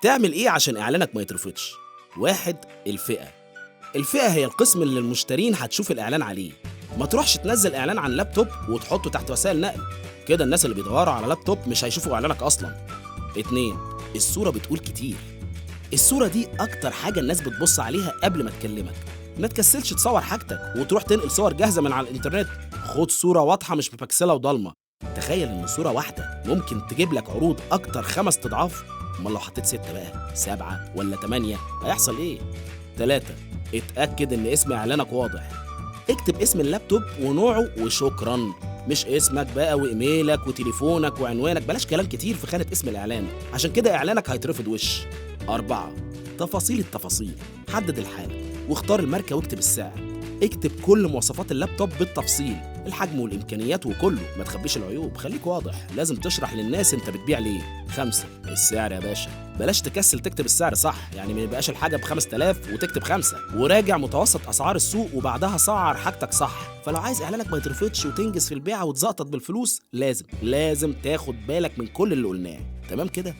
تعمل إيه عشان إعلانك ما يترفضش؟ 1. الفئة. الفئة هي القسم اللي المشترين هتشوف الإعلان عليه. ما تروحش تنزل إعلان عن لابتوب وتحطه تحت وسائل نقل، كده الناس اللي بيدوروا على لابتوب مش هيشوفوا إعلانك أصلاً. 2. الصورة بتقول كتير. الصورة دي أكتر حاجة الناس بتبص عليها قبل ما تكلمك. ما تكسلش تصور حاجتك وتروح تنقل صور جاهزة من على الإنترنت، خد صورة واضحة مش مبكسلة وضلمة. تخيل إن صورة واحدة ممكن تجيب لك عروض أكتر 5 أضعاف. أمال لو حطيت 6 بقى، 7 ولا 8 هيحصل إيه؟ 3. اتأكد إن اسم إعلانك واضح. اكتب اسم اللابتوب ونوعه وشكراً، مش اسمك بقى وإيميلك وتليفونك وعنوانك. بلاش كلام كتير في خانة اسم الإعلان، عشان كده إعلانك هيترفض وش. 4. تفاصيل التفاصيل. حدد الحالة واختار الماركة واكتب السعر. اكتب كل مواصفات اللابتوب بالتفصيل، الحجم والإمكانيات وكله، ما تخبيش العيوب، خليك واضح، لازم تشرح للناس انت بتبيع ليه. 5. السعر يا باشا. بلاش تكسل تكتب السعر صح، يعني ما يبقاش الحاجة ب5000 وتكتب 5. وراجع متوسط أسعار السوق وبعدها سعر حاجتك صح. فلو عايز إعلانك ما يترفضش وتنجز في البيعة وتزقطط بالفلوس، لازم تاخد بالك من كل اللي قلناه. تمام كده؟